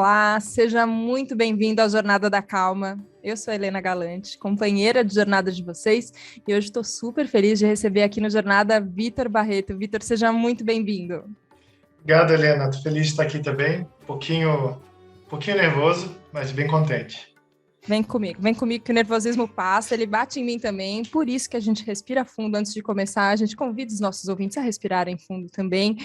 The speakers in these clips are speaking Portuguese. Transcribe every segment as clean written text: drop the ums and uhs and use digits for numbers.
Olá, seja muito bem-vindo à Jornada da Calma. Eu sou a Helena Galante, companheira de jornada de vocês, e hoje estou super feliz de receber aqui no Jornada Vitor Barreto. Vitor, seja muito bem-vindo. Obrigado, Helena. Estou feliz de estar aqui também. Um pouquinho nervoso, mas bem contente. Vem comigo que o nervosismo passa, ele bate em mim também, por isso que a gente respira fundo antes de começar, a gente convida os nossos ouvintes a respirarem fundo também,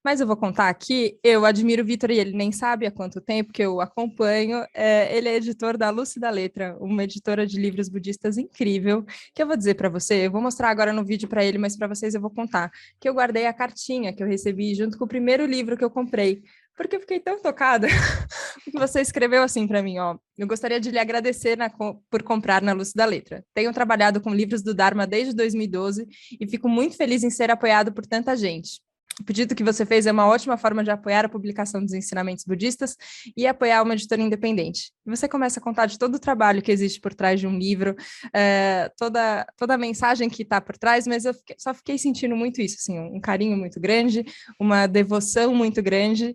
mas eu vou contar aqui, eu admiro o Vitor e ele nem sabe há quanto tempo que eu o acompanho, ele é editor da Lúcida Letra, uma editora de livros budistas incrível, que eu vou dizer para você, eu vou mostrar agora no vídeo para ele, mas para vocês eu vou contar, que eu guardei a cartinha que eu recebi junto com o primeiro livro que eu comprei, porque eu fiquei tão tocada que você escreveu assim para mim, ó. Eu gostaria de lhe agradecer por comprar na Luz da Letra. Tenho trabalhado com livros do Dharma desde 2012 e fico muito feliz em ser apoiado por tanta gente. O pedido que você fez é uma ótima forma de apoiar a publicação dos ensinamentos budistas e apoiar uma editora independente. E você começa a contar de todo o trabalho que existe por trás de um livro, toda a mensagem que está por trás, mas só fiquei sentindo muito isso, assim, um carinho muito grande, uma devoção muito grande,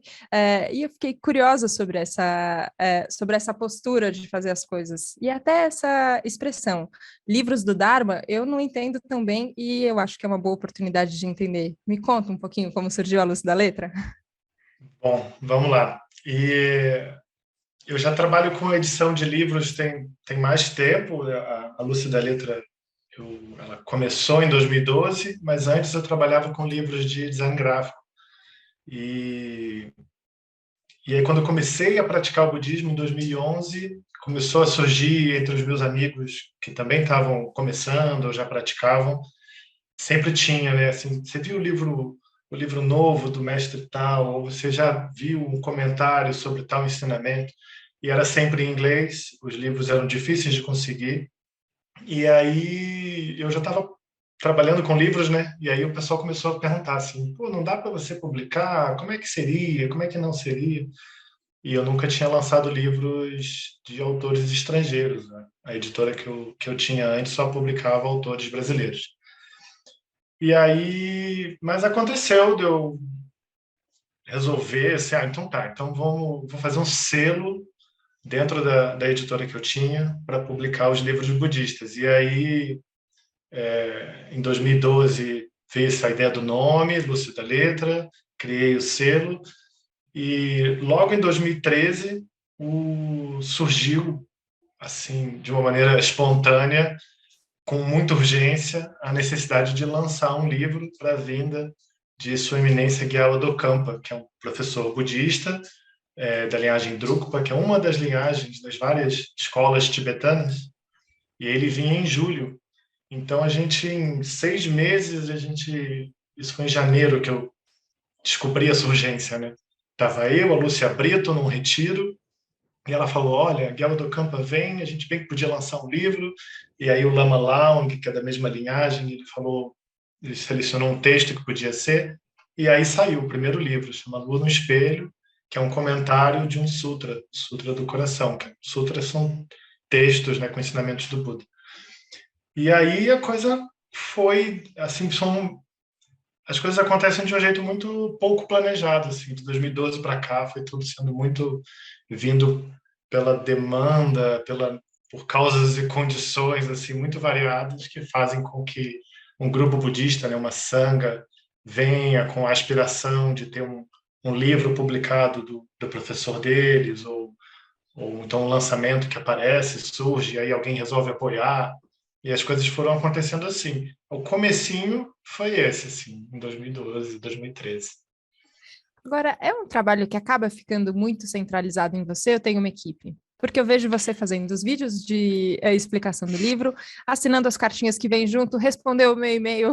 e eu fiquei curiosa sobre essa postura de fazer as coisas, e até essa expressão. Livros do Dharma, eu não entendo tão bem, e eu acho que é uma boa oportunidade de entender. Me conta um pouquinho como surgiu a Luz da Letra? Bom, vamos lá. Eu já trabalho com edição de livros tem mais tempo. A Lúcida Letra, ela começou em 2012, mas antes eu trabalhava com livros de design gráfico. E, e aí, quando eu comecei a praticar o budismo em 2011, começou a surgir entre os meus amigos que também estavam começando ou já praticavam, sempre tinha, né? Assim, você viu o livro novo do mestre tal, ou você já viu um comentário sobre tal ensinamento, e era sempre em inglês, os livros eram difíceis de conseguir, e aí eu já estava trabalhando com livros, né? E aí o pessoal começou a perguntar assim, pô, não dá para você publicar? Como é que seria? Como é que não seria? E eu nunca tinha lançado livros de autores estrangeiros, né? A editora que eu tinha antes só publicava autores brasileiros. E aí, mas aconteceu de eu resolver assim, então tá, então vou fazer um selo dentro da editora que eu tinha para publicar os livros budistas. E aí, em 2012, veio essa ideia do nome, Lúcio da Letra, criei o selo, e logo em 2013 surgiu, assim, de uma maneira espontânea, com muita urgência, a necessidade de lançar um livro para a vinda de Sua Eminência Gyalo Dokampa, que é um professor budista da linhagem Drukpa, que é uma das linhagens das várias escolas tibetanas, e ele vinha em julho. Então, em 6 meses, isso foi em janeiro que eu descobri essa urgência, né? Tava eu, a Lúcia Brito, num retiro, e ela falou, olha, Gyalo Docampa vem, a gente bem que podia lançar um livro, e aí o Lama Laung, que é da mesma linhagem, ele selecionou um texto que podia ser, e aí saiu o primeiro livro, chama Lua no Espelho, que é um comentário de um sutra, Sutra do Coração. Sutras são textos, né, com ensinamentos do Buda. E aí a coisa foi, assim, as coisas acontecem de um jeito muito pouco planejado, assim, de 2012 para cá foi tudo sendo muito vindo pela demanda, por causas e condições assim muito variadas que fazem com que um grupo budista, né, uma sangha, venha com a aspiração de ter um livro publicado do professor deles, ou então um lançamento que aparece, surge, e aí alguém resolve apoiar, e as coisas foram acontecendo assim. O comecinho foi esse, assim, em 2012, 2013. Agora, é um trabalho que acaba ficando muito centralizado em você, eu tenho uma equipe. Porque eu vejo você fazendo os vídeos de explicação do livro, assinando as cartinhas que vêm junto, respondeu o meu e-mail,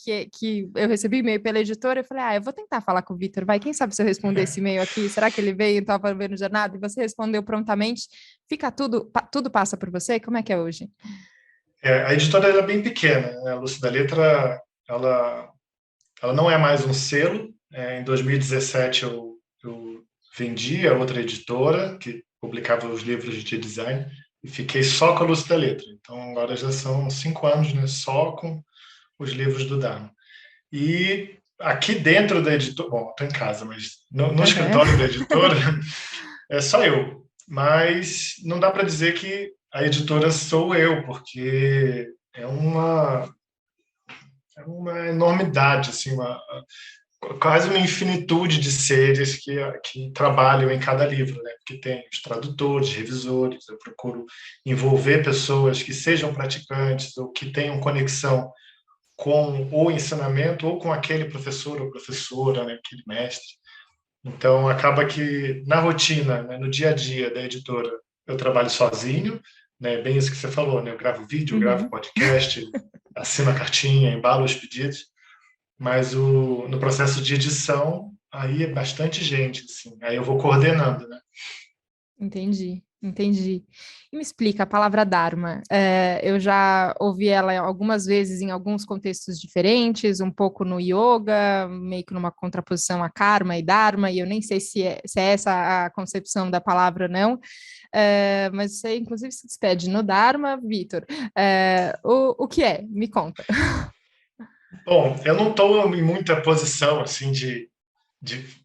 que eu recebi e-mail pela editora, eu falei, eu vou tentar falar com o Vitor, vai, quem sabe se eu responder esse e-mail aqui, será que ele veio e estava vendo jornada? E você respondeu prontamente, fica tudo passa por você? Como é que é hoje? A editora ela é bem pequena, né? A Lúcida Letra, ela, ela não é mais um selo. Em 2017 eu vendi a outra editora, que publicava os livros de design, e fiquei só com a Lúcida Letra. Então agora já são 5 anos, né, só com os livros do Dharma. E aqui dentro da editora, bom, estou em casa, mas no Aham. escritório da editora é só eu. Mas não dá para dizer que a editora sou eu, porque é uma enormidade, assim, quase uma infinitude de seres que trabalham em cada livro, né? Porque tem os tradutores, revisores, eu procuro envolver pessoas que sejam praticantes ou que tenham conexão com o ensinamento ou com aquele professor ou professora, né? Aquele mestre. Então, acaba que na rotina, né? No dia a dia da editora, eu trabalho sozinho, né? Bem isso que você falou, né? Eu gravo vídeo, eu gravo Uhum. podcast, assino a cartinha, embalo os pedidos. Mas no processo de edição, aí é bastante gente, assim. Aí eu vou coordenando, né? Entendi, entendi. E me explica a palavra Dharma. Eu já ouvi ela algumas vezes em alguns contextos diferentes, um pouco no yoga, meio que numa contraposição a karma e dharma, e eu nem sei se é essa a concepção da palavra ou não. Mas você, inclusive, se despede no Dharma, Vitor. O que é? Me conta. Bom, eu não estou em muita posição, assim, de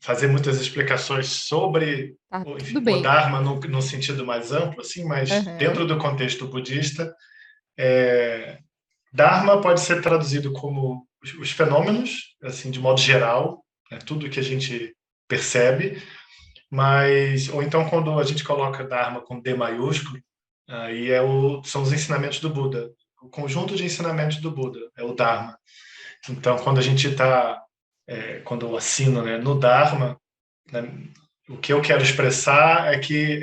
fazer muitas explicações sobre, Tá tudo enfim, o bem. Dharma no sentido mais amplo, assim, mas Aham. dentro do contexto budista, Dharma pode ser traduzido como os fenômenos, assim, de modo geral, né, tudo que a gente percebe, mas ou então quando a gente coloca Dharma com D maiúsculo, aí são os ensinamentos do Buda, o conjunto de ensinamentos do Buda é o Dharma. Então, quando a gente está, quando eu assino, né, no Dharma, né, o que eu quero expressar é que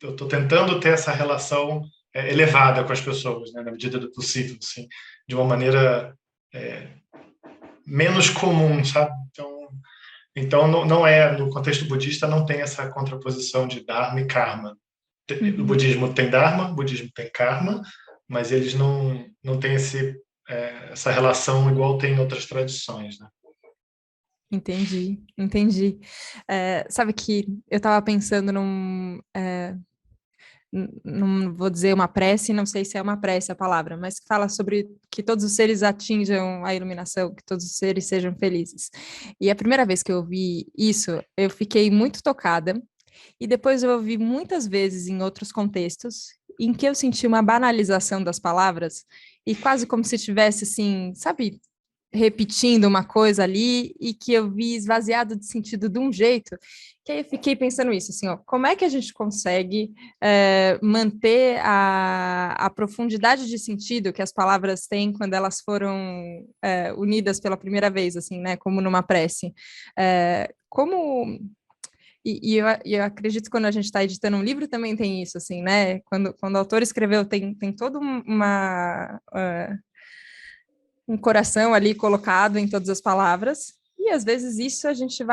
eu estou tentando ter essa relação elevada com as pessoas, né, na medida do possível, assim, de uma maneira é, menos comum, sabe? Então não é no contexto budista não tem essa contraposição de Dharma e Karma. O Uhum. budismo tem Dharma, o budismo tem Karma, mas eles não têm essa relação igual tem em outras tradições, né? Entendi, entendi. Sabe que eu estava pensando não vou dizer uma prece, não sei se é uma prece a palavra, mas que fala sobre que todos os seres atinjam a iluminação, que todos os seres sejam felizes. E a primeira vez que eu ouvi isso, eu fiquei muito tocada, e depois eu ouvi muitas vezes em outros contextos, em que eu senti uma banalização das palavras, e quase como se tivesse assim, sabe, repetindo uma coisa ali e que eu vi esvaziado de sentido de um jeito, que aí eu fiquei pensando isso, assim, ó, como é que a gente consegue manter a profundidade de sentido que as palavras têm quando elas foram unidas pela primeira vez, assim, né, como numa prece. Como e eu acredito que quando a gente está editando um livro também tem isso, assim, né? Quando o autor escreveu, tem toda um coração ali colocado em todas as palavras. E às vezes isso a gente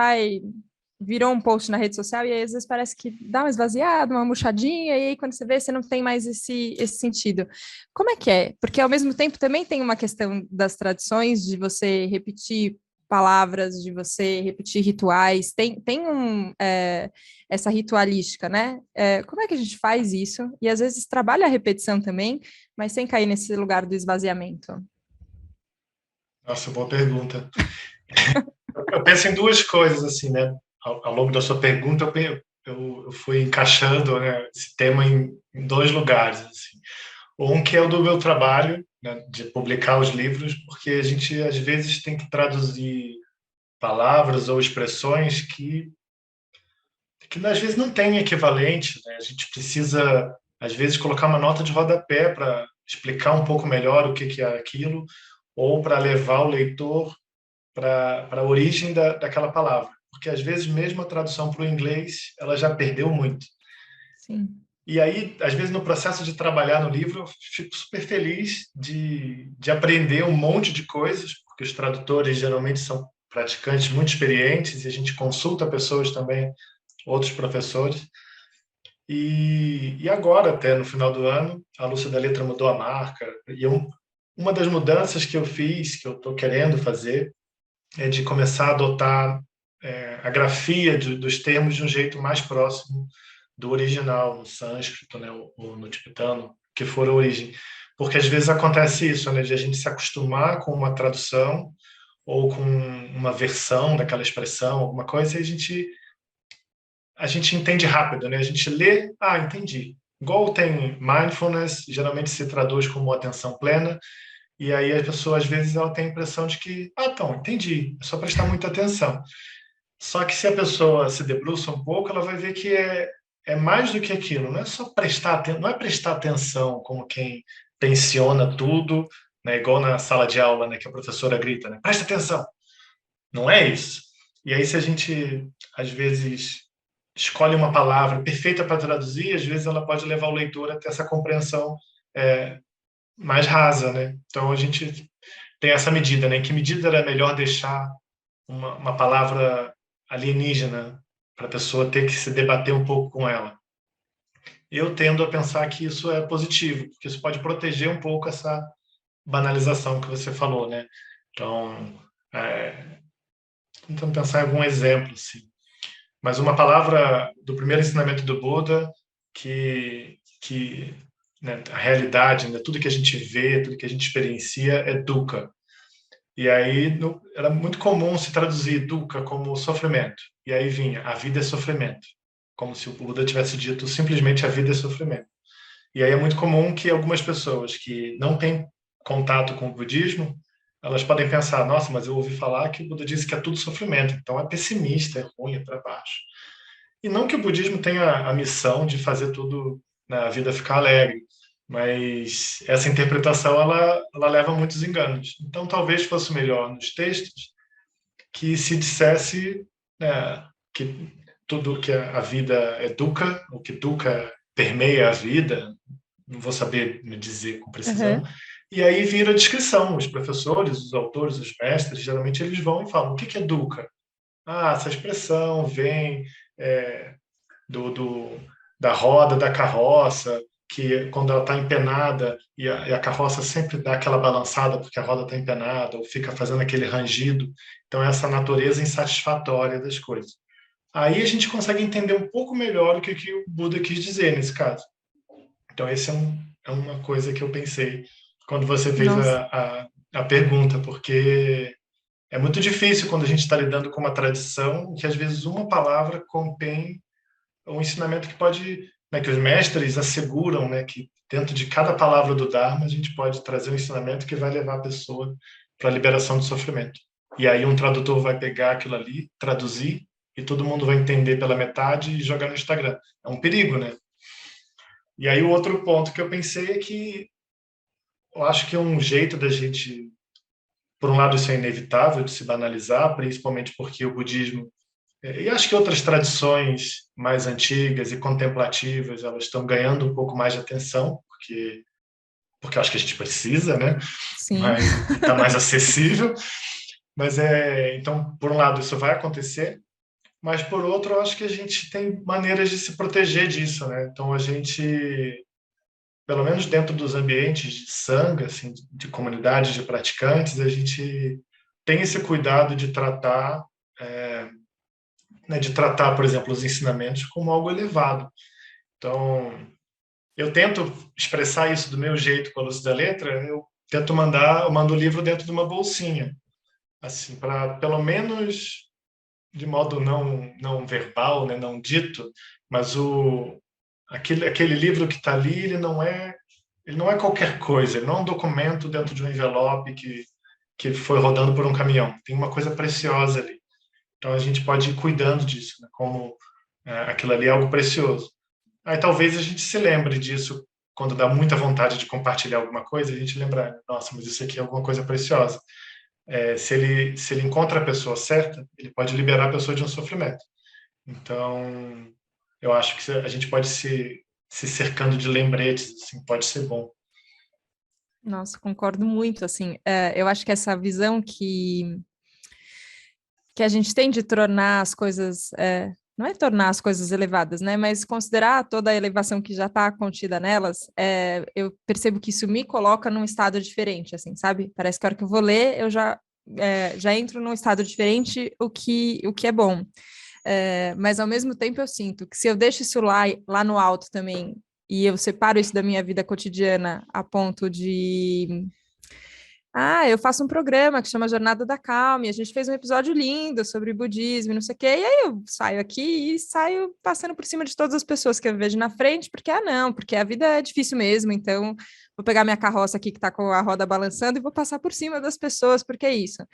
virou um post na rede social e aí, às vezes parece que dá uma esvaziada, uma murchadinha, e aí quando você vê, você não tem mais esse sentido. Como é que é? Porque ao mesmo tempo também tem uma questão das tradições, de você repetir palavras, de você repetir rituais, essa ritualística, né? Como é que a gente faz isso? E às vezes trabalha a repetição também, mas sem cair nesse lugar do esvaziamento. Nossa, boa pergunta. Eu penso em duas coisas, assim, né? Ao longo da sua pergunta, eu fui encaixando, né, esse tema em dois lugares, assim. Um que é o do meu trabalho, né, de publicar os livros, porque a gente, às vezes, tem que traduzir palavras ou expressões que às vezes, não tem equivalente, né? A gente precisa, às vezes, colocar uma nota de rodapé para explicar um pouco melhor o que é aquilo, ou para levar o leitor para a origem daquela palavra. Porque, às vezes, mesmo a tradução para o inglês, ela já perdeu muito. Sim. E aí, às vezes, no processo de trabalhar no livro, eu fico super feliz de aprender um monte de coisas, porque os tradutores geralmente são praticantes muito experientes e a gente consulta pessoas também, outros professores. E agora, até no final do ano, a Lúcia da Letra mudou a marca. Uma das mudanças que eu fiz, que eu estou querendo fazer, é de começar a adotar a grafia dos termos de um jeito mais próximo do original, no sânscrito, né, ou no tibetano, que for a origem. Porque às vezes acontece isso, né, de a gente se acostumar com uma tradução ou com uma versão daquela expressão, alguma coisa, e a gente entende rápido, né? A gente lê, entendi. Igual tem mindfulness, geralmente se traduz como atenção plena, e aí a pessoa, às vezes, ela tem a impressão de que, então, entendi, é só prestar muita atenção. Só que se a pessoa se debruça um pouco, ela vai ver que é mais do que aquilo, não é só prestar atenção, não é prestar atenção como quem tensiona tudo, né? Igual na sala de aula, né, que a professora grita, né? Presta atenção. Não é isso. E aí, se a gente, às vezes, escolhe uma palavra perfeita para traduzir, às vezes ela pode levar o leitor a ter essa compreensão é, mais rasa, né? Então, a gente tem essa medida, né? Em que medida era melhor deixar uma palavra alienígena para a pessoa ter que se debater um pouco com ela? Eu tendo a pensar que isso é positivo, porque isso pode proteger um pouco essa banalização que você falou, né? Então, é, tentando pensar em algum exemplo, assim. Mas uma palavra do primeiro ensinamento do Buda que né, a realidade, né, tudo que a gente vê, tudo que a gente experiencia é dukkha. E aí era muito comum se traduzir dukkha como sofrimento. E aí vinha, a vida é sofrimento. Como se o Buda tivesse dito simplesmente a vida é sofrimento. E aí é muito comum que algumas pessoas que não têm contato com o budismo, elas podem pensar, nossa, mas eu ouvi falar que o Buda disse que é tudo sofrimento, então é pessimista, é ruim, é para baixo. E não que o budismo tenha a missão de fazer tudo na vida ficar alegre, mas essa interpretação ela leva a muitos enganos. Então talvez fosse melhor nos textos que se dissesse que tudo que a vida é dukkha, o que dukkha permeia a vida, não vou saber me dizer com precisão, Uhum. e aí vira a descrição. Os professores, os autores, os mestres, geralmente eles vão e falam: o que é dukkha? Essa expressão vem é, do, da roda da carroça, que quando ela está empenada e a carroça sempre dá aquela balançada porque a roda está empenada, ou fica fazendo aquele rangido. Então, essa natureza insatisfatória das coisas. Aí a gente consegue entender um pouco melhor o que o Buda quis dizer nesse caso. Então, esse é uma coisa que eu pensei quando você fez Nossa. a pergunta, porque é muito difícil quando a gente está lidando com uma tradição que às vezes uma palavra contém um ensinamento que pode, né, que os mestres asseguram, né, que dentro de cada palavra do Dharma a gente pode trazer um ensinamento que vai levar a pessoa para a liberação do sofrimento. E aí um tradutor vai pegar aquilo ali, traduzir, e todo mundo vai entender pela metade e jogar no Instagram. É um perigo, né? E aí o outro ponto que eu pensei é que eu acho que é um jeito da gente, por um lado, isso é inevitável de se banalizar, principalmente porque o budismo e acho que outras tradições mais antigas e contemplativas, elas estão ganhando um pouco mais de atenção, porque eu acho que a gente precisa, né? Sim. Mas está mais acessível. Mas então, por um lado, isso vai acontecer, mas por outro, eu acho que a gente tem maneiras de se proteger disso, né? Então, a gente, pelo menos dentro dos ambientes de sangha, assim, de comunidades de praticantes, a gente tem esse cuidado de tratar é, né, de tratar, por exemplo, os ensinamentos como algo elevado. Então, eu tento expressar isso do meu jeito com a luz da letra, eu mando o livro dentro de uma bolsinha, assim, para pelo menos de modo não verbal, né, não dito, mas aquele livro que está ali, ele não é qualquer coisa, ele não é um documento dentro de um envelope que foi rodando por um caminhão. Tem uma coisa preciosa ali. Então a gente pode ir cuidando disso, né? Como aquilo ali é algo precioso. Aí talvez a gente se lembre disso quando dá muita vontade de compartilhar alguma coisa, a gente lembrar, nossa, mas isso aqui é alguma coisa preciosa. Se ele encontra a pessoa certa, ele pode liberar a pessoa de um sofrimento. Então, eu acho que a gente pode se cercando de lembretes, assim, pode ser bom. Nossa, concordo muito, assim, eu acho que essa visão que a gente tem de tornar as coisas, não é tornar as coisas elevadas, né, mas considerar toda a elevação que já está contida nelas, eu percebo que isso me coloca num estado diferente, assim, sabe? Parece que a hora que eu vou ler, eu já entro num estado diferente, o que é bom. Mas ao mesmo tempo eu sinto que se eu deixo isso lá no alto também, e eu separo isso da minha vida cotidiana a ponto Ah, eu faço um programa que chama Jornada da Calma, e a gente fez um episódio lindo sobre budismo, e não sei o quê, e aí eu saio aqui e saio passando por cima de todas as pessoas que eu vejo na frente, porque, não, porque a vida é difícil mesmo, então vou pegar minha carroça aqui que tá com a roda balançando e vou passar por cima das pessoas, porque é isso.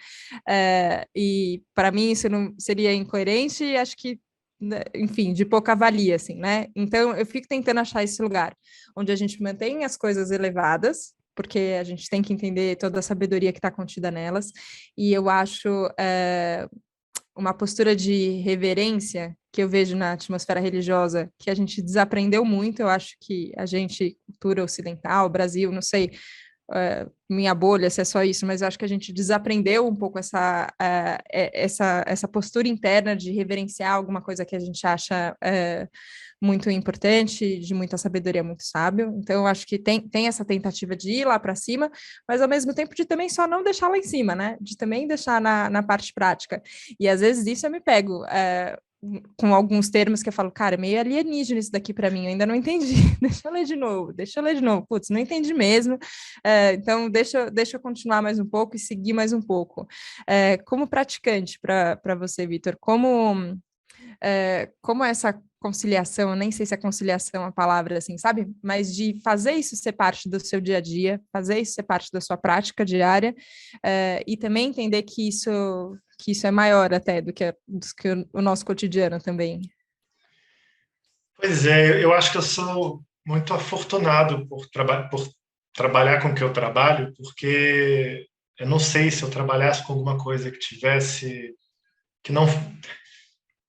E para mim isso não seria incoerente e acho que, né, enfim, de pouca valia, assim, né? Então eu fico tentando achar esse lugar onde a gente mantém as coisas elevadas, porque a gente tem que entender toda a sabedoria que está contida nelas, e eu acho uma postura de reverência que eu vejo na atmosfera religiosa, que a gente desaprendeu muito, eu acho que a gente, cultura ocidental, Brasil, não sei, minha bolha, se é só isso, mas eu acho que a gente desaprendeu um pouco essa postura interna de reverenciar alguma coisa que a gente acha muito importante, de muita sabedoria, muito sábio. Então, eu acho que tem essa tentativa de ir lá para cima, mas ao mesmo tempo de também só não deixar lá em cima, né? De também deixar na parte prática. E às vezes isso eu me pego. Com alguns termos que eu falo, cara, meio alienígena isso daqui para mim, eu ainda não entendi. Deixa eu ler de novo, deixa eu ler de novo. Putz, não entendi mesmo. Então, deixa eu continuar mais um pouco e seguir mais um pouco. Como praticante para você, Vitor, como essa conciliação, eu nem sei se é conciliação a palavra assim, sabe? Mas de fazer isso ser parte do seu dia a dia, fazer isso ser parte da sua prática diária, e também entender que isso é maior até do que o nosso cotidiano também. Pois é, eu acho que eu sou muito afortunado por trabalhar com o que eu trabalho, porque eu não sei se eu trabalhasse com alguma coisa que tivesse, que não,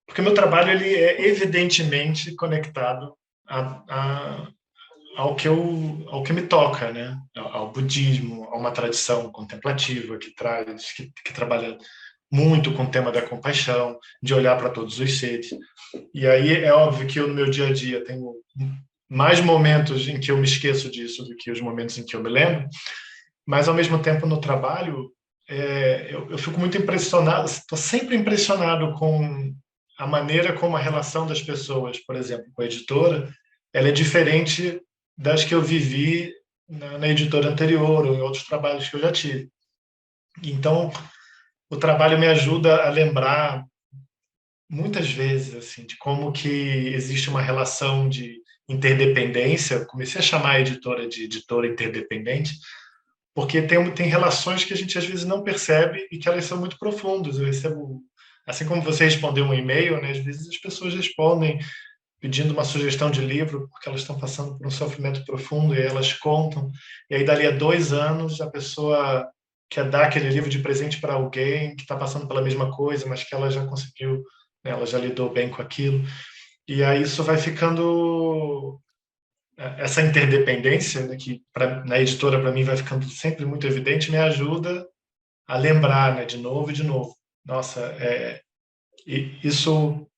porque o meu trabalho ele é evidentemente conectado a, a, ao que me toca, né? Ao budismo, a uma tradição contemplativa que trabalha muito com o tema da compaixão, de olhar para todos os seres. E aí é óbvio que eu, no meu dia a dia, tenho mais momentos em que eu me esqueço disso do que os momentos em que eu me lembro, mas ao mesmo tempo no trabalho, eu fico muito impressionado, estou sempre impressionado com a maneira como a relação das pessoas, por exemplo, com a editora, ela é diferente das que eu vivi na editora anterior ou em outros trabalhos que eu já tive. Então, o trabalho me ajuda a lembrar muitas vezes assim de como que existe uma relação de interdependência. Eu comecei a chamar a editora de editora interdependente, porque tem relações que a gente às vezes não percebe e que elas são muito profundas. Eu recebo, assim como você respondeu um e-mail, né, às vezes as pessoas respondem pedindo uma sugestão de livro porque elas estão passando por um sofrimento profundo e aí elas contam. E aí, dali a 2 anos, a pessoa quer dar aquele livro de presente para alguém que está passando pela mesma coisa, mas que ela já conseguiu, né, ela já lidou bem com aquilo. E aí isso vai ficando. Essa interdependência, né, que na editora, para mim, vai ficando sempre muito evidente, me ajuda a lembrar, né, de novo e de novo. Nossa, isso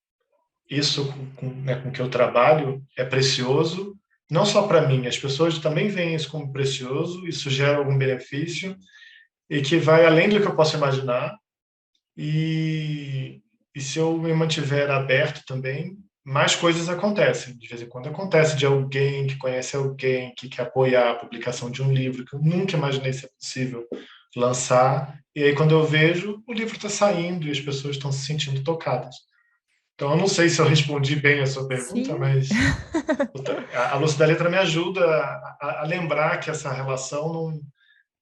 né, com que eu trabalho é precioso, não só para mim, as pessoas também veem isso como precioso, isso gera algum benefício e que vai além do que eu posso imaginar. E, e se eu me mantiver aberto também, mais coisas acontecem. De vez em quando acontece de alguém que conhece alguém que quer apoiar a publicação de um livro que eu nunca imaginei ser possível lançar. E aí, quando eu vejo, o livro está saindo e as pessoas estão se sentindo tocadas. Então, eu não sei se eu respondi bem a sua pergunta, Sim. mas a Lúcia da Letra me ajuda a lembrar que essa relação não,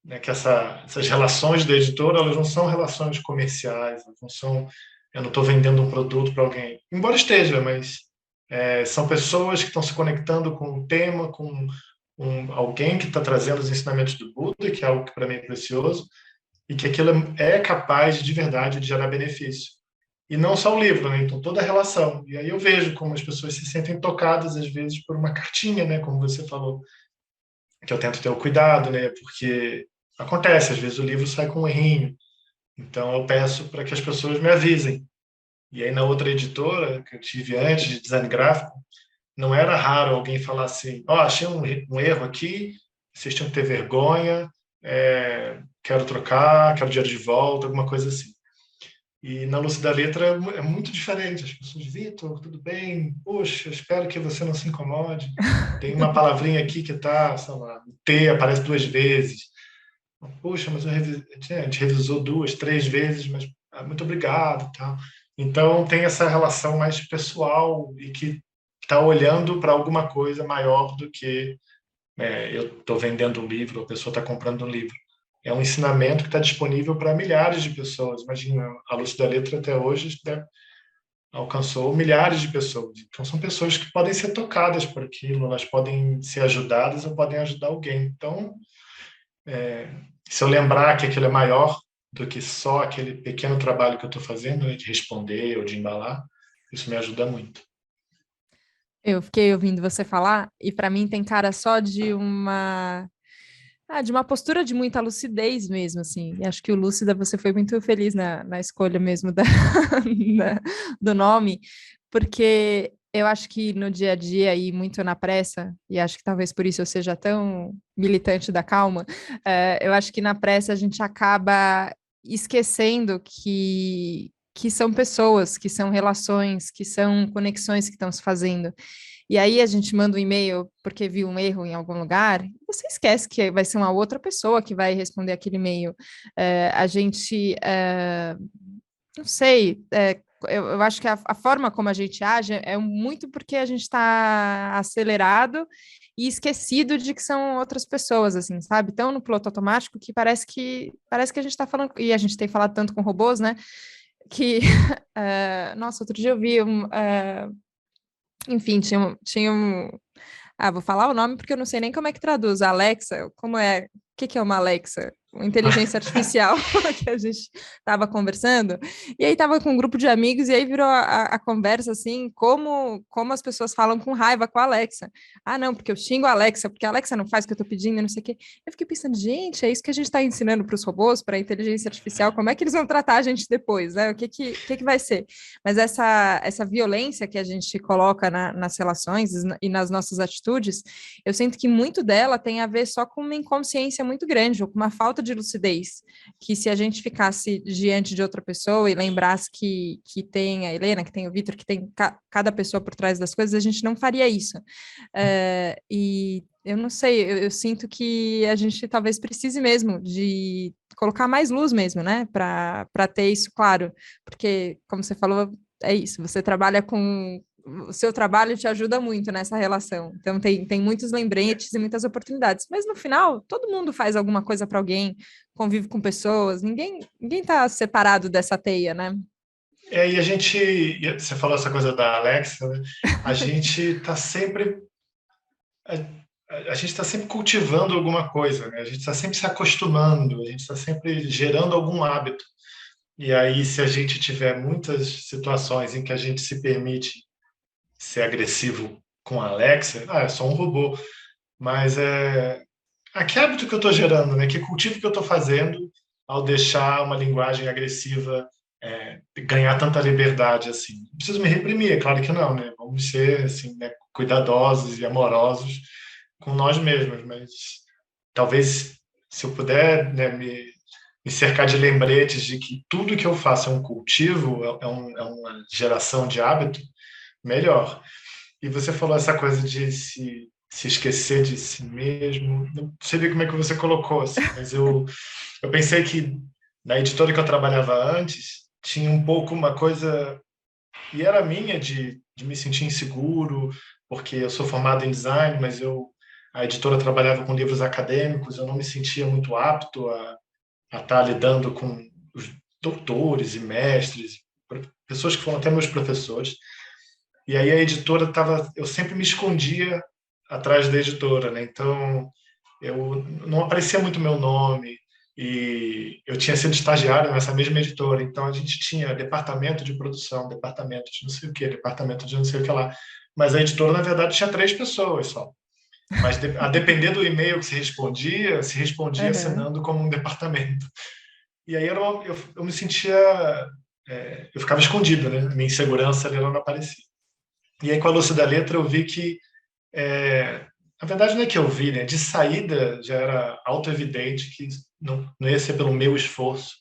né, que essas relações da editora, elas não são relações comerciais, elas não são, eu não estou vendendo um produto para alguém, embora esteja, mas são pessoas que estão se conectando com um tema, com alguém que está trazendo os ensinamentos do Buda, que é algo que para mim é precioso, e que aquilo é capaz de verdade de gerar benefício. E não só o livro, né? Então toda a relação. E aí eu vejo como as pessoas se sentem tocadas às vezes por uma cartinha, né? Como você falou, que eu tento ter o cuidado, né? Porque acontece, às vezes o livro sai com um errinho. Então eu peço para que as pessoas me avisem. E aí na outra editora que eu tive antes de design gráfico, não era raro alguém falar assim: ó, achei um erro aqui, vocês tinham que ter vergonha, quero trocar, quero dinheiro de volta, alguma coisa assim. E na Luz da Letra é muito diferente. As pessoas, Vitor, tudo bem? Poxa, espero que você não se incomode. Tem uma palavrinha aqui que está, sei lá, o T aparece 2 vezes. Puxa, mas a gente revisou 2, 3 vezes, mas muito obrigado, tal. Então tem essa relação mais pessoal e que está olhando para alguma coisa maior do que eu estou vendendo um livro, a pessoa está comprando um livro. É um ensinamento que está disponível para milhares de pessoas. Imagina, a Luz da Letra até hoje alcançou milhares de pessoas. Então são pessoas que podem ser tocadas por aquilo, elas podem ser ajudadas ou podem ajudar alguém. Então se eu lembrar que aquilo é maior do que só aquele pequeno trabalho que eu estou fazendo, né, de responder ou de embalar, isso me ajuda muito. Eu fiquei ouvindo você falar e para mim tem cara só de uma postura de muita lucidez mesmo, assim. E acho que o Lúcida você foi muito feliz na escolha mesmo do nome, porque eu acho que no dia a dia e muito na pressa, e acho que talvez por isso eu seja tão militante da calma, eu acho que na pressa a gente acaba esquecendo que são pessoas, que são relações, que são conexões que estão se fazendo. E aí a gente manda um e-mail porque viu um erro em algum lugar, você esquece que vai ser uma outra pessoa que vai responder aquele e-mail. A gente, não sei, eu acho que a forma como a gente age é muito porque a gente está acelerado e esquecido de que são outras pessoas, assim, sabe? Tão no piloto automático que parece que a gente está falando, e a gente tem falado tanto com robôs, né? Que, nossa, outro dia eu vi enfim, vou falar o nome porque eu não sei nem como é que traduz. Alexa, como é? O que é uma Alexa? Uma inteligência artificial que a gente estava conversando. E aí estava com um grupo de amigos e aí virou a conversa assim, como as pessoas falam com raiva com a Alexa. Ah, não, porque eu xingo a Alexa, porque a Alexa não faz o que eu estou pedindo, não sei o quê. Eu fiquei pensando, gente, é isso que a gente está ensinando para os robôs, para a inteligência artificial, como é que eles vão tratar a gente depois, né? O que vai ser? Mas essa violência que a gente coloca nas relações e nas nossas atitudes, eu sinto que muito dela tem a ver só com uma inconsciência muito grande, ou com uma falta de lucidez, que se a gente ficasse diante de outra pessoa e lembrasse que tem a Helena, que tem o Vitor, que tem cada pessoa por trás das coisas, a gente não faria isso. E eu não sei, eu sinto que a gente talvez precise mesmo de colocar mais luz mesmo, né, para ter isso claro, porque, como você falou, é isso, você trabalha com. O seu trabalho te ajuda muito nessa relação. Então, tem muitos lembretes e muitas oportunidades. Mas no final, todo mundo faz alguma coisa para alguém, convive com pessoas, ninguém está separado dessa teia, né? E a gente, você falou essa coisa da Alexa, né? A gente está sempre, a gente está sempre cultivando alguma coisa, né? A gente está sempre se acostumando, a gente está sempre gerando algum hábito. E aí, se a gente tiver muitas situações em que a gente se permite ser agressivo com a Alexa, é só um robô. Mas que hábito que eu estou gerando, né? Que cultivo que eu estou fazendo ao deixar uma linguagem agressiva ganhar tanta liberdade assim? Não preciso me reprimir, é claro que não, né? Vamos ser assim, né, cuidadosos e amorosos com nós mesmos, mas talvez se eu puder, né, me cercar de lembretes de que tudo que eu faço é um cultivo, é uma geração de hábito, melhor. E você falou essa coisa de se esquecer de si mesmo. Não sei como é que você colocou, assim, mas eu pensei que na editora que eu trabalhava antes, tinha um pouco uma coisa, e era minha, de me sentir inseguro, porque eu sou formado em design, mas a editora trabalhava com livros acadêmicos, eu não me sentia muito apto a estar lidando com os doutores e mestres, pessoas que foram até meus professores. E aí a editora estava, eu sempre me escondia atrás da editora, né? Então eu não aparecia muito meu nome e eu tinha sido estagiário nessa mesma editora, então a gente tinha departamento de produção, departamento de não sei o quê, departamento de não sei o que lá, mas a editora na verdade tinha 3 pessoas só. Mas a depender do e-mail que se respondia Uhum. assinando como um departamento. E aí eu me sentia, eu ficava escondido, né? Minha insegurança ali ela não aparecia. E aí, com a Lúcia da Letra, eu vi que, na verdade, não é que eu vi, né? De saída já era auto-evidente que não ia ser pelo meu esforço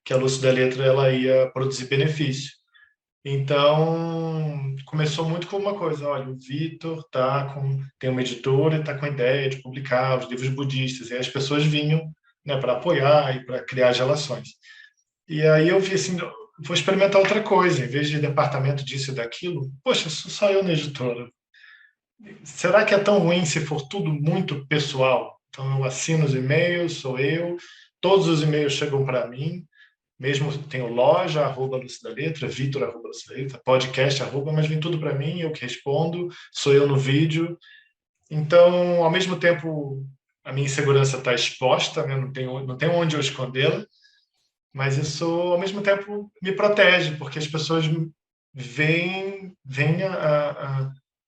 que a Lúcia da Letra ela ia produzir benefício. Então, começou muito com uma coisa: olha, o Vitor tem uma editora e está com a ideia de publicar os livros budistas. E aí as pessoas vinham né, para apoiar e para criar as relações. E aí eu vi assim, vou experimentar outra coisa, em vez de departamento disso e daquilo, poxa, sou só eu na editora. Será que é tão ruim se for tudo muito pessoal? Então eu assino os e-mails, sou eu, todos os e-mails chegam para mim, mesmo tenho loja, arroba Lúcia da Letra, Vitor, arroba Lúcia da Letra, podcast, arroba, mas vem tudo para mim, eu que respondo, sou eu no vídeo. Então, ao mesmo tempo, a minha insegurança está exposta, né? Não tenho onde eu escondê-la, mas isso, ao mesmo tempo, me protege, porque as pessoas veem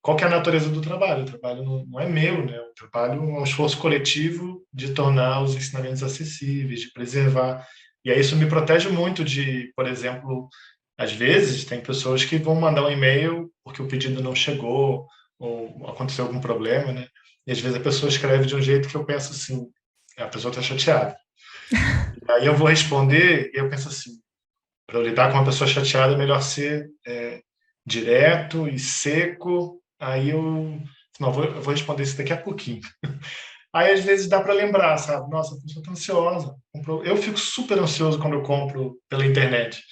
qual que é a natureza do trabalho. O trabalho não é meu, né? O trabalho é um esforço coletivo de tornar os ensinamentos acessíveis, de preservar. E aí isso me protege muito de, por exemplo, às vezes tem pessoas que vão mandar um e-mail porque o pedido não chegou ou aconteceu algum problema, né? E às vezes a pessoa escreve de um jeito que eu penso assim, a pessoa está chateada. Aí eu vou responder e eu penso assim, para eu lidar com uma pessoa chateada é melhor ser direto e seco. Aí não, eu vou responder isso daqui a pouquinho. Aí às vezes dá para lembrar, sabe? Nossa, a pessoa está ansiosa. Eu fico super ansioso quando eu compro pela internet.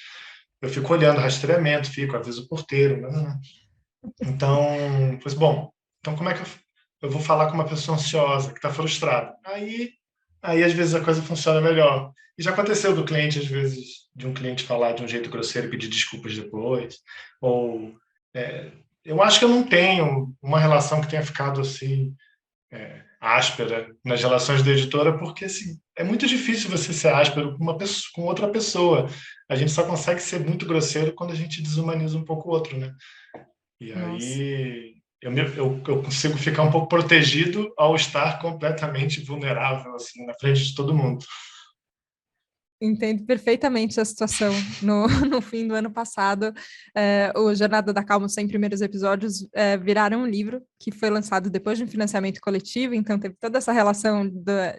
Eu fico olhando rastreamento, aviso o porteiro. Né? Então, pois bom, então como é que eu vou falar com uma pessoa ansiosa, que está frustrada? Aí às vezes a coisa funciona melhor. E já aconteceu do cliente, às vezes, de um cliente falar de um jeito grosseiro e pedir desculpas depois. Ou eu acho que eu não tenho uma relação que tenha ficado assim áspera nas relações da editora, porque assim, é muito difícil você ser áspero com uma pessoa, com outra pessoa. A gente só consegue ser muito grosseiro quando a gente desumaniza um pouco o outro, né? E Nossa. aí eu consigo ficar um pouco protegido ao estar completamente vulnerável assim na frente de todo mundo. Entendo perfeitamente a situação. No, no fim do ano passado, o Jornada da Calma, os 100 primeiros episódios, viraram um livro que foi lançado depois de um financiamento coletivo, então teve toda essa relação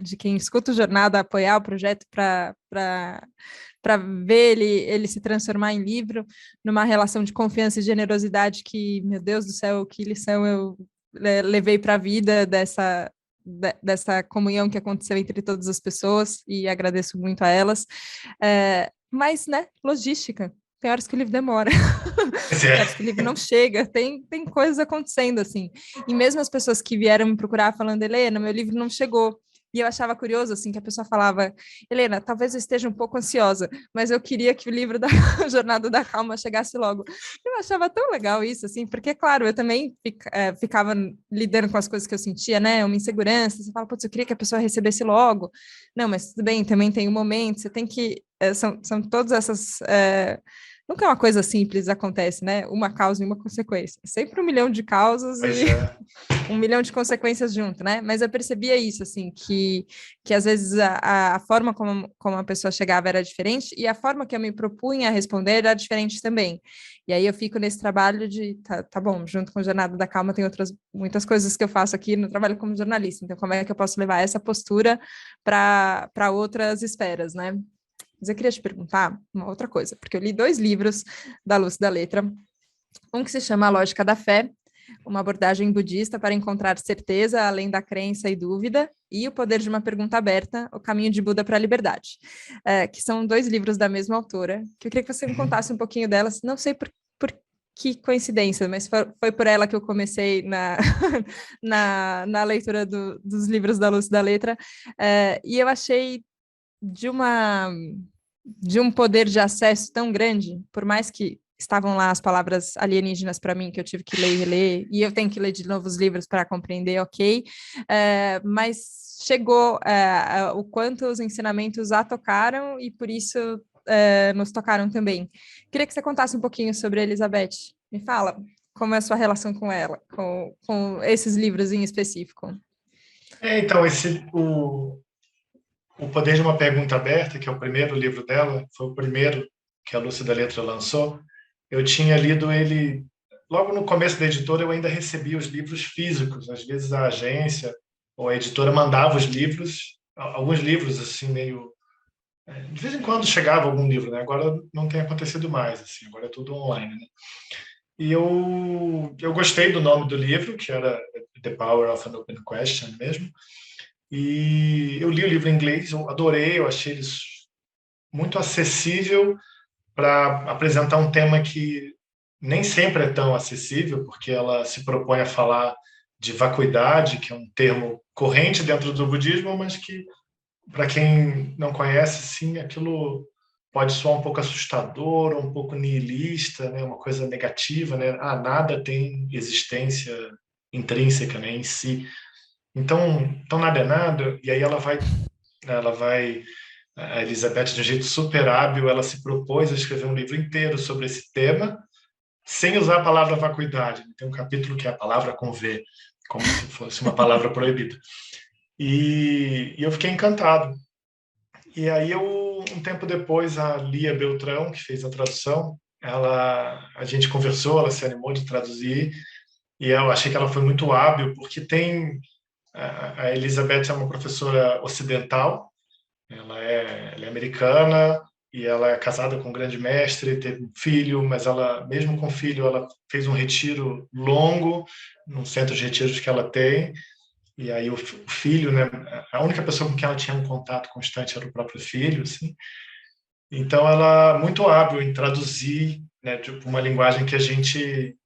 de quem escuta o Jornada apoiar o projeto para ver ele se transformar em livro, numa relação de confiança e generosidade que, meu Deus do céu, que lição eu levei para a vida dessa comunhão que aconteceu entre todas as pessoas e agradeço muito a elas. Mas, né, logística. Tem horas que o livro demora, Pois tem é. horas que o livro não chega, tem coisas acontecendo assim. E mesmo as pessoas que vieram me procurar falando, Helena, meu livro não chegou. E eu achava curioso, assim, que a pessoa falava, Helena, talvez eu esteja um pouco ansiosa, mas eu queria que o livro da Jornada da Calma chegasse logo. Eu achava tão legal isso, assim, porque, claro, eu também ficava lidando com as coisas que eu sentia, né? Uma insegurança, você fala, putz, eu queria que a pessoa recebesse logo. Não, mas tudo bem, também tem um momento, você tem que... são todas essas... nunca é uma coisa simples acontece, né? Uma causa e uma consequência. É sempre um milhão de causas Pois e é. um milhão de consequências junto, né? Mas eu percebia isso, assim, que às vezes a forma como a pessoa chegava era diferente e a forma que eu me propunha a responder era diferente também. E aí eu fico nesse trabalho de, tá bom, junto com o Jornada da Calma tem muitas coisas que eu faço aqui no trabalho como jornalista, então como é que eu posso levar essa postura para outras esferas, né? Mas eu queria te perguntar uma outra coisa, porque eu li 2 livros da Lúcia da Letra, um que se chama A Lógica da Fé, uma abordagem budista para encontrar certeza além da crença e dúvida, e O Poder de uma Pergunta Aberta, O Caminho de Buda para a Liberdade, que são 2 livros da mesma autora, que eu queria que você me Uhum. contasse um pouquinho delas, não sei por que coincidência, mas foi por ela que eu comecei na leitura dos livros da Luz da Letra, e eu achei de uma de um poder de acesso tão grande, por mais que estavam lá as palavras alienígenas para mim, que eu tive que ler e reler, e eu tenho que ler de novo os livros para compreender, ok, mas chegou o quanto os ensinamentos a tocaram e por isso nos tocaram também. Queria que você contasse um pouquinho sobre a Elizabeth. Me fala como é a sua relação com ela, com esses livros em específico. Então, o Poder de uma Pergunta Aberta, que é o primeiro livro dela, foi o primeiro que a Lúcia da Letra lançou. Eu tinha lido ele logo no começo da editora, eu ainda recebia os livros físicos. Às vezes a agência ou a editora mandava os livros, alguns livros assim meio de vez em quando chegava algum livro, né? Agora não tem acontecido mais, assim, agora é tudo online, né? E eu gostei do nome do livro, que era The Power of an Open Question mesmo. E eu li o livro em inglês, eu adorei, eu achei ele muito acessível para apresentar um tema que nem sempre é tão acessível, porque ela se propõe a falar de vacuidade, que é um termo corrente dentro do budismo, mas que, para quem não conhece, sim, aquilo pode soar um pouco assustador, um pouco nihilista, né? Uma coisa negativa, né? Ah, nada tem existência intrínseca, né, em si. Então nada é nada, e aí ela vai a Elizabeth, de um jeito super hábil, ela se propôs a escrever um livro inteiro sobre esse tema, sem usar a palavra vacuidade. Tem um capítulo que é a palavra com V, como se fosse uma palavra proibida. E eu fiquei encantado. E aí, um tempo depois, a Lia Beltrão, que fez a tradução, a gente conversou, ela se animou de traduzir, e eu achei que ela foi muito hábil, porque a Elizabeth é uma professora ocidental, ela é americana e ela é casada com um grande mestre, teve um filho, mas ela, mesmo com filho, ela fez um retiro longo num centro de retiros que ela tem. E aí o filho, né, a única pessoa com quem ela tinha um contato constante era o próprio filho, assim. Então ela é muito hábil em traduzir, né, tipo, uma linguagem que a gente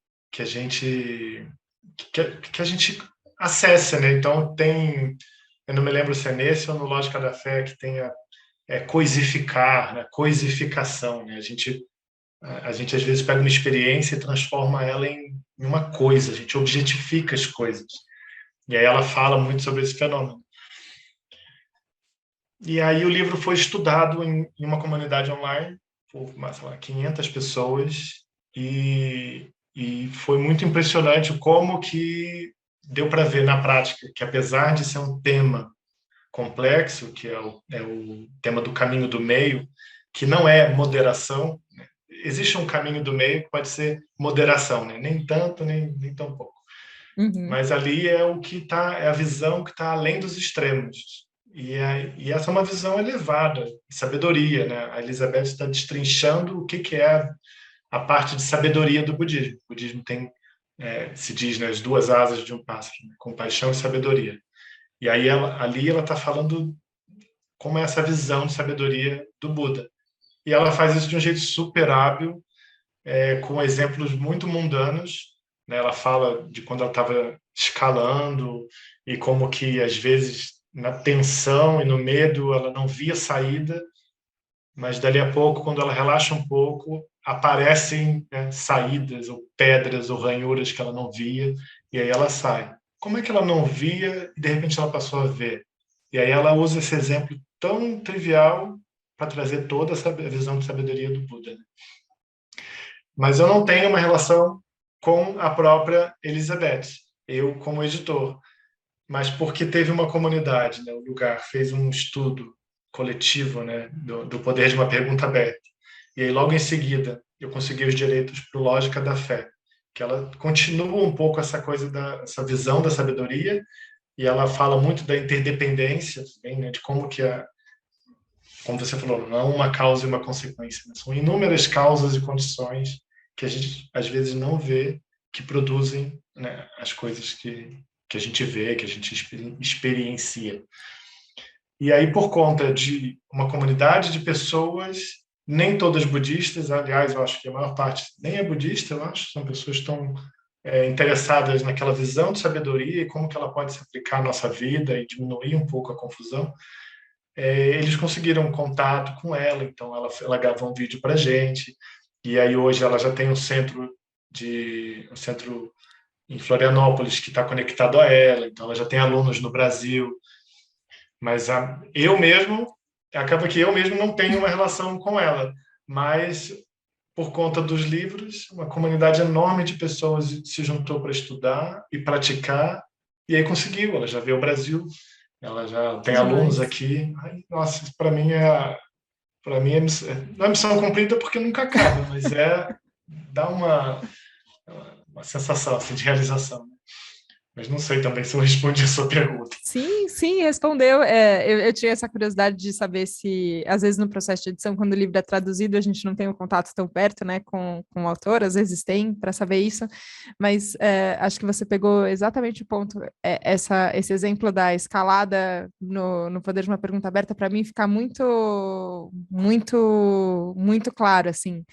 acessa, né? Então eu não me lembro se é nesse ou no Lógica da Fé que tem coisificar, né? Coisificação, né? A gente às vezes pega uma experiência e transforma ela em uma coisa, a gente objetifica as coisas. E aí ela fala muito sobre esse fenômeno. E aí o livro foi estudado em uma comunidade online por, sei lá, 500 pessoas e foi muito impressionante como que deu para ver na prática que, apesar de ser um tema complexo, que é o tema do caminho do meio, que não é moderação, né? Existe um caminho do meio que pode ser moderação, né? Nem tanto, nem tão pouco. Uhum. Mas ali é o que é a visão que está além dos extremos. E essa é uma visão elevada, de sabedoria, né? A Elizabeth está destrinchando o que é a parte de sabedoria do budismo. O budismo tem, se diz, né, as duas asas de um pássaro, né? Compaixão e sabedoria. E aí ali ela está falando como é essa visão de sabedoria do Buda. E ela faz isso de um jeito super hábil, com exemplos muito mundanos, né? Ela fala de quando ela estava escalando e como que, às vezes, na tensão e no medo, ela não via saída, mas dali a pouco, quando ela relaxa um pouco, aparecem, né, saídas ou pedras ou ranhuras que ela não via, e aí ela sai. Como é que ela não via e de repente ela passou a ver? E aí ela usa esse exemplo tão trivial para trazer toda essa visão de sabedoria do Buda, né? Mas eu não tenho uma relação com a própria Elizabeth, eu como editor, mas porque teve uma comunidade, né, o lugar fez um estudo coletivo, né, do poder de uma pergunta aberta. E aí, logo em seguida, eu consegui os direitos para o Lógica da Fé, que ela continua um pouco essa coisa essa visão da sabedoria, e ela fala muito da interdependência, também, né, de como que como você falou, não é uma causa e uma consequência, né? São inúmeras causas e condições que a gente às vezes não vê, que produzem, né, as coisas que a gente vê, que a gente experiencia. E aí, por conta de uma comunidade de pessoas, nem todas budistas, aliás, eu acho que a maior parte nem é budista, eu acho, são pessoas que estão interessadas naquela visão de sabedoria e como que ela pode se aplicar à nossa vida e diminuir um pouco a confusão. Eles conseguiram contato com ela, então ela gravou um vídeo para gente, e aí hoje ela já tem um centro em Florianópolis que está conectado a ela, então ela já tem alunos no Brasil, mas acaba que eu mesmo não tenho uma relação com ela, mas por conta dos livros, uma comunidade enorme de pessoas se juntou para estudar e praticar, e aí conseguiu, ela já veio ao Brasil, ela já Que tem alunos demais. aqui. Ai, nossa, para mim não é missão cumprida porque nunca acaba, mas dá uma sensação assim, de realização. Mas não sei também se eu respondi a sua pergunta. Sim, sim, respondeu. Eu tinha essa curiosidade de saber se, às vezes, no processo de edição, quando o livro é traduzido, a gente não tem um contato tão perto, né, com o autor, às vezes tem, para saber isso, mas acho que você pegou exatamente o ponto. Esse exemplo da escalada no Poder de uma Pergunta Aberta, para mim, fica muito, muito, muito claro, assim,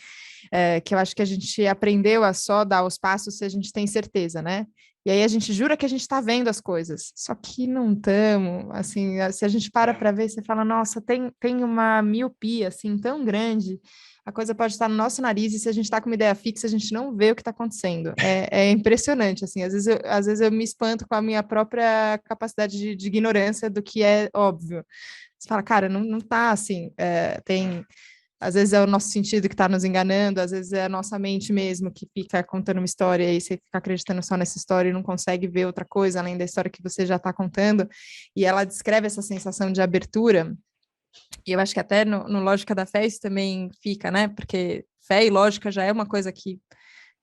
que eu acho que a gente aprendeu a só dar os passos se a gente tem certeza, né? E aí a gente jura que a gente está vendo as coisas, só que não estamos, assim, se a gente para ver, você fala, nossa, tem uma miopia, assim, tão grande, a coisa pode estar no nosso nariz e se a gente está com uma ideia fixa, a gente não vê o que está acontecendo. É impressionante, assim, às vezes eu me espanto com a minha própria capacidade de ignorância do que é óbvio. Você fala, cara, não tá assim, às vezes é o nosso sentido que está nos enganando, às vezes é a nossa mente mesmo que fica contando uma história e você fica acreditando só nessa história e não consegue ver outra coisa além da história que você já está contando. E ela descreve essa sensação de abertura, e eu acho que até no Lógica da Fé isso também fica, né? Porque fé e lógica já é uma coisa que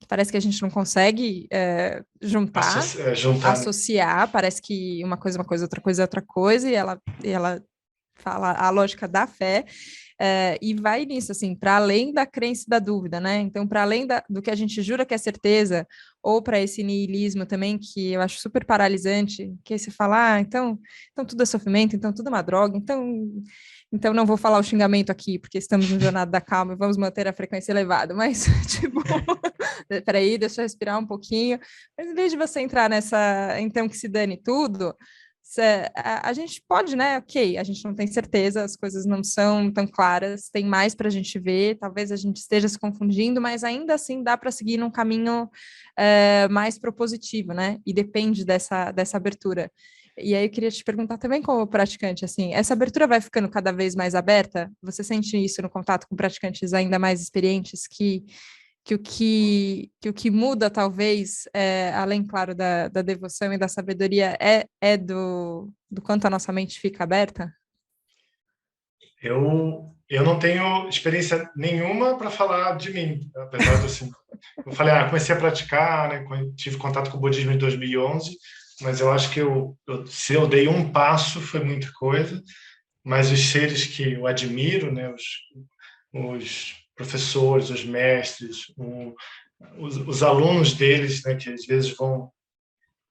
parece que a gente não consegue juntar, Juntar, né? associar, parece que uma coisa, outra coisa, e ela fala a lógica da fé, e vai nisso, assim, para além da crença e da dúvida, né? Então, para além do que a gente jura que é certeza, ou para esse niilismo também, que eu acho super paralisante, que aí você fala, então tudo é sofrimento, então tudo é uma droga, então não vou falar o xingamento aqui, porque estamos no Jornada da Calma e vamos manter a frequência elevada, mas, tipo, peraí, deixa eu respirar um pouquinho, mas em vez de você entrar nessa, então que se dane tudo, a gente pode, né? Ok, a gente não tem certeza, as coisas não são tão claras, tem mais para a gente ver, talvez a gente esteja se confundindo, mas ainda assim dá para seguir num caminho mais propositivo, né? E depende dessa abertura. E aí eu queria te perguntar também como praticante, assim, essa abertura vai ficando cada vez mais aberta? Você sente isso no contato com praticantes ainda mais experientes que o que muda, talvez, além, claro, da devoção e da sabedoria, é do quanto a nossa mente fica aberta? Eu não tenho experiência nenhuma para falar de mim, apesar de assim, eu falei, comecei a praticar, né, tive contato com o budismo em 2011, mas eu acho que se eu dei um passo foi muita coisa, mas os seres que eu admiro, né, os professores, os mestres, os alunos deles, né, que às vezes vão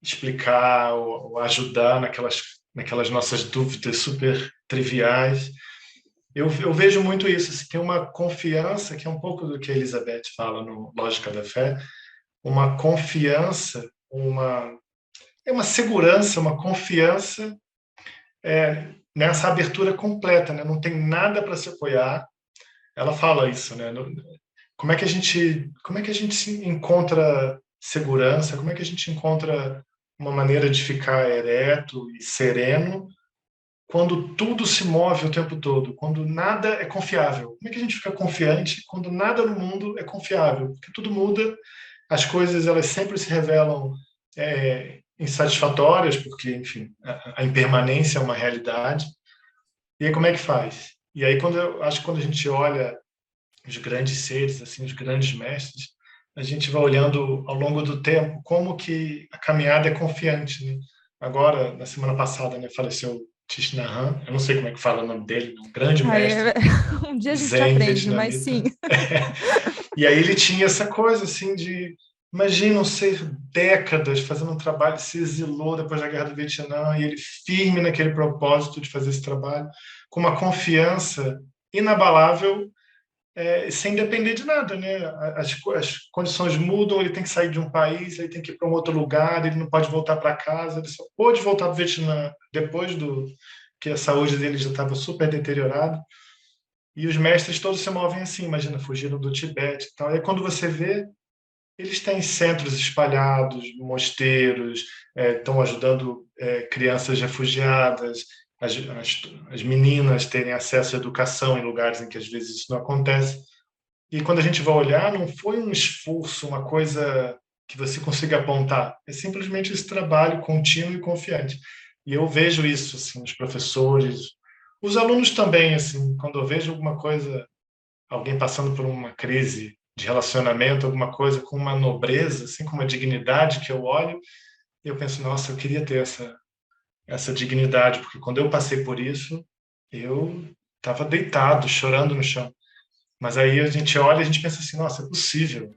explicar ou ajudar naquelas nossas dúvidas super triviais. Eu vejo muito isso. Assim, tem uma confiança, que é um pouco do que a Elizabeth fala no Lógica da Fé, uma confiança, uma segurança, uma confiança nessa abertura completa, né? Não tem nada para se apoiar. Ela fala isso, né? Como é que a gente se encontra segurança? Como é que a gente encontra uma maneira de ficar ereto e sereno quando tudo se move o tempo todo, quando nada é confiável? Como é que a gente fica confiante quando nada no mundo é confiável? Porque tudo muda, as coisas elas sempre se revelam insatisfatórias, porque, enfim, a impermanência é uma realidade. E aí como é que faz? E aí eu acho que quando a gente olha os grandes seres, assim, os grandes mestres, a gente vai olhando ao longo do tempo como que a caminhada é confiante, né? Agora, na semana passada, né, faleceu Thich Nhat Hanh, eu não sei como é que fala o nome dele, um grande Ai, mestre um dia a gente zen aprende, mas sim. vietnamita. E aí ele tinha essa coisa assim de, imagina ser décadas fazendo um trabalho, se exilou depois da Guerra do Vietnã e ele firme naquele propósito de fazer esse trabalho, com uma confiança inabalável, sem depender de nada, né? As condições mudam, ele tem que sair de um país, ele tem que ir para um outro lugar, ele não pode voltar para casa, ele só pôde voltar para o Vietnã depois que a saúde dele já estava super deteriorada. E os mestres todos se movem assim, imagina, fugiram do Tibete e tal. E aí, quando você vê, eles têm centros espalhados, mosteiros, estão ajudando crianças refugiadas, as meninas terem acesso à educação em lugares em que às vezes isso não acontece. E quando a gente vai olhar, não foi um esforço, uma coisa que você consiga apontar. É simplesmente esse trabalho contínuo e confiante. E eu vejo isso, assim, os professores, os alunos também, assim, quando eu vejo alguma coisa, alguém passando por uma crise de relacionamento, alguma coisa com uma nobreza, assim, com uma dignidade que eu olho, e eu penso, nossa, eu queria ter essa dignidade, porque quando eu passei por isso, eu estava deitado, chorando no chão. Mas aí a gente olha e a gente pensa assim, nossa, é possível.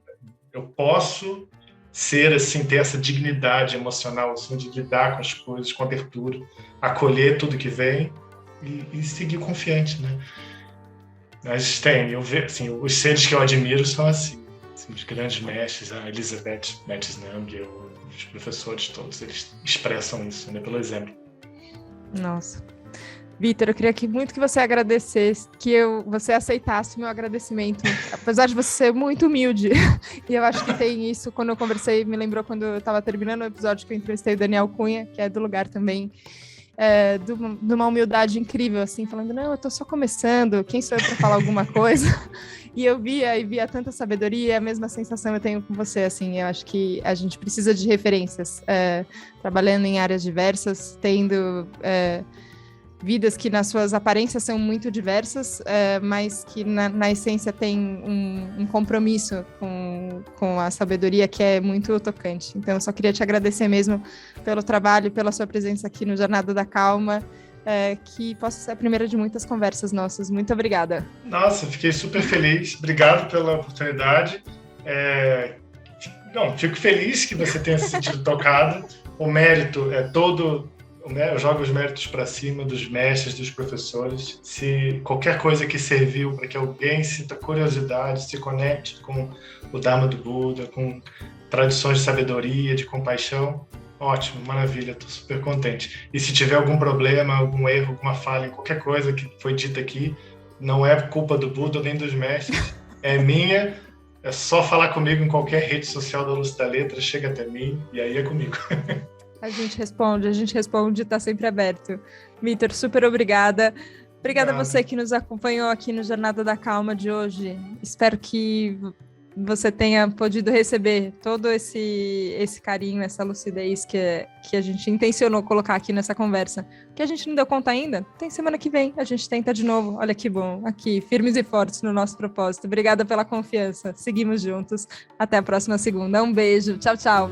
Eu posso ser assim, ter essa dignidade emocional, assim, de lidar com as coisas com abertura, acolher tudo que vem e seguir confiante, né? Mas eu vejo, assim, os seres que eu admiro são assim, os grandes mestres, a Elizabeth Metznang, os professores todos, eles expressam isso, né, pelo exemplo. Nossa. Vitor, eu queria muito que você agradecesse, você aceitasse o meu agradecimento, apesar de você ser muito humilde. E eu acho que tem isso, quando eu conversei, me lembrou quando eu estava terminando o episódio que eu entrevistei o Daniel Cunha, que é do Lugar também, de uma humildade incrível, assim, falando, não, eu tô só começando, quem sou eu para falar alguma coisa? E eu via tanta sabedoria, a mesma sensação eu tenho com você, assim, eu acho que a gente precisa de referências, trabalhando em áreas diversas, tendo vidas que nas suas aparências são muito diversas, mas que na essência tem um compromisso com a sabedoria que é muito tocante. Então, eu só queria te agradecer mesmo pelo trabalho, pela sua presença aqui no Jornada da Calma, que possa ser a primeira de muitas conversas nossas. Muito obrigada. Nossa, fiquei super feliz. Obrigado pela oportunidade. Fico feliz que você tenha se sentido tocado. O mérito é todo... Eu jogo os méritos para cima dos mestres, dos professores. Se qualquer coisa que serviu para que alguém sinta curiosidade, se conecte com o Dharma do Buda, com tradições de sabedoria, de compaixão, ótimo, maravilha, estou super contente. E se tiver algum problema, algum erro, alguma falha em qualquer coisa que foi dita aqui, não é culpa do Buda nem dos mestres, é minha. É só falar comigo em qualquer rede social da Luz da Letra, chega até mim e aí é comigo. A gente responde, está sempre aberto. Vitor, super obrigada. Obrigada a você que nos acompanhou aqui no Jornada da Calma de hoje. Espero que você tenha podido receber todo esse carinho, essa lucidez que a gente intencionou colocar aqui nessa conversa. Que a gente não deu conta ainda, tem semana que vem, a gente tenta de novo. Olha que bom, aqui, firmes e fortes no nosso propósito. Obrigada pela confiança. Seguimos juntos. Até a próxima segunda. Um beijo. Tchau, tchau.